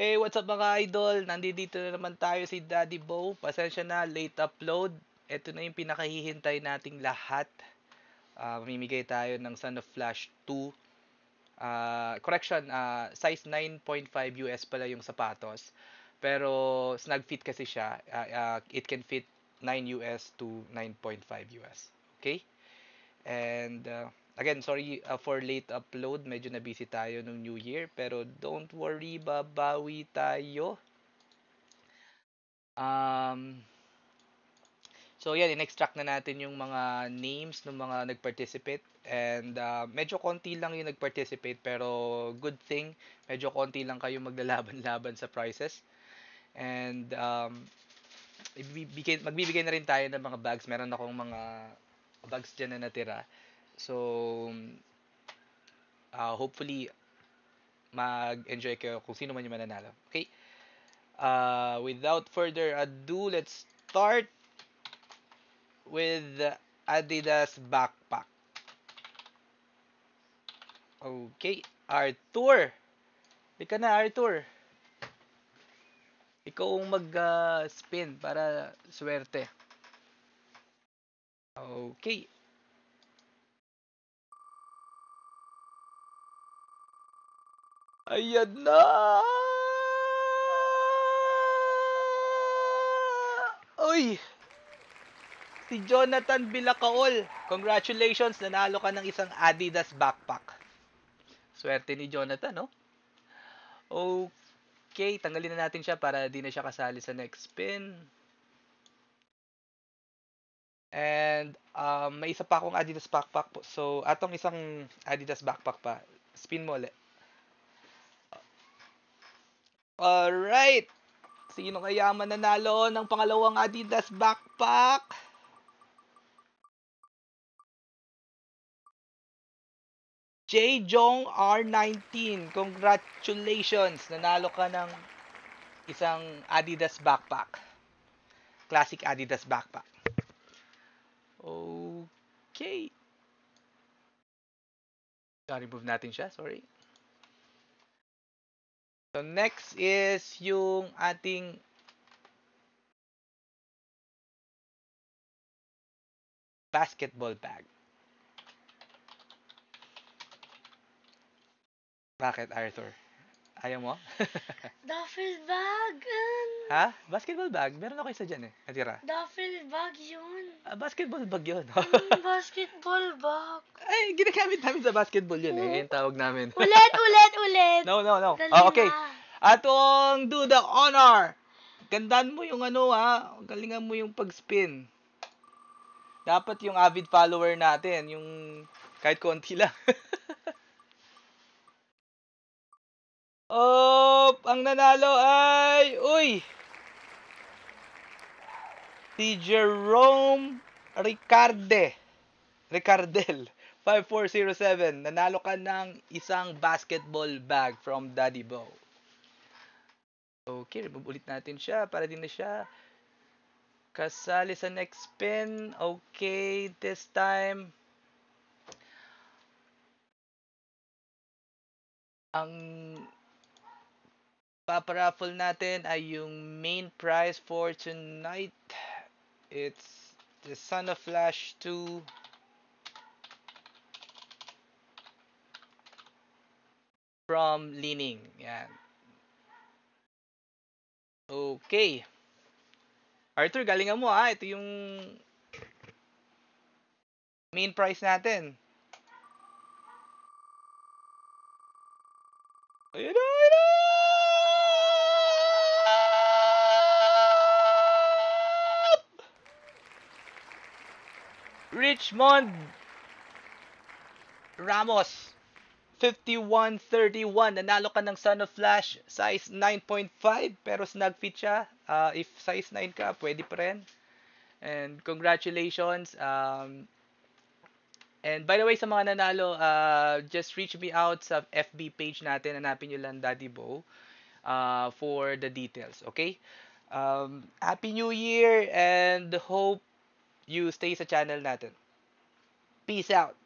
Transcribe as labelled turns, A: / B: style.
A: What's up mga idol? Nandito na naman tayo si Daddy Bo. Pasensya na, late upload. Ito na yung pinakahihintay nating lahat. Mamimigay tayo ng Son of Flash 2. Correction, size 9.5 US pala yung sapatos. Pero snug fit kasi siya. It can fit 9 US to 9.5 US. Okay? And again, sorry for late upload. Medyo na busy tayo nung New Year. Pero don't worry, babawi tayo. Um, so yan, in-extract na natin yung mga names ng mga nag-participate. And medyo konti lang yung nag-participate. Pero good thing, medyo konti lang kayo maglalaban-laban sa prizes. And magbibigay na rin tayo ng mga bags. Meron akong mga bags dyan na natira. So, hopefully, mag-enjoy kayo kung sino man yung mananalo. Okay? Without further ado, let's start with the Adidas backpack. Okay, Arthur. Ika na, Arthur. Ikaw ang mag-spin para swerte. Okay. Ayan na! Uy! Si Jonathan Bilacaol. Congratulations, nanalo ka ng isang Adidas backpack. Swerte ni Jonathan, no? Okay, tanggalin na natin siya para di na siya kasali sa next spin. And may isa pa akong Adidas backpack po. So, atong isang Adidas backpack pa. Spin mo ulit. Alright! Sino kaya mananalo ng pangalawang Adidas backpack? J. Jong R19. Congratulations! Nanalo ka ng isang Adidas backpack. Classic Adidas backpack. Okay. Remove natin siya. Sorry. So, next is yung ating basketball bag. Bakit, Arthur? Ayaw mo?
B: Duffel bag.
A: Ha? Basketball bag? Meron ako isa dyan eh. Natira.
B: Duffel bag yun.
A: Basketball bag yun.
B: Basketball bag.
A: Ay, ginagamit namin sa basketball yun eh. Yung tawag namin.
B: Ulit.
A: No.
B: Dali
A: Okay.
B: na.
A: Atong do the honor. Gandaan mo yung ano ha. Galingan mo yung pag-spin. Dapat yung avid follower natin. Yung kahit konti lang. Ang nanalo ay, si Jerome Ricardel, 5407. Nanalo ka ng isang basketball bag from Daddy Bo. Okay, remove ulit natin siya para din na siya kasali sa next spin. Okay, this time ang paparaffle natin ay yung main prize for tonight. It's the Son of Flash 2 from Lining. Yan. Okay. Arthur, galingan mo ha. Ito yung main prize natin. Ayan na! Richmond Ramos, 5131. Nanalo ka ng Son of Flash, size 9.5, pero snug fit siya. If size 9 ka, pwede pa rin. And congratulations. And by the way, sa mga nanalo, just reach me out sa FB page natin. Hanapin nyo lang Daddy Bo for the details. Okay? Happy New Year and hope you stay sa channel natin. Peace out!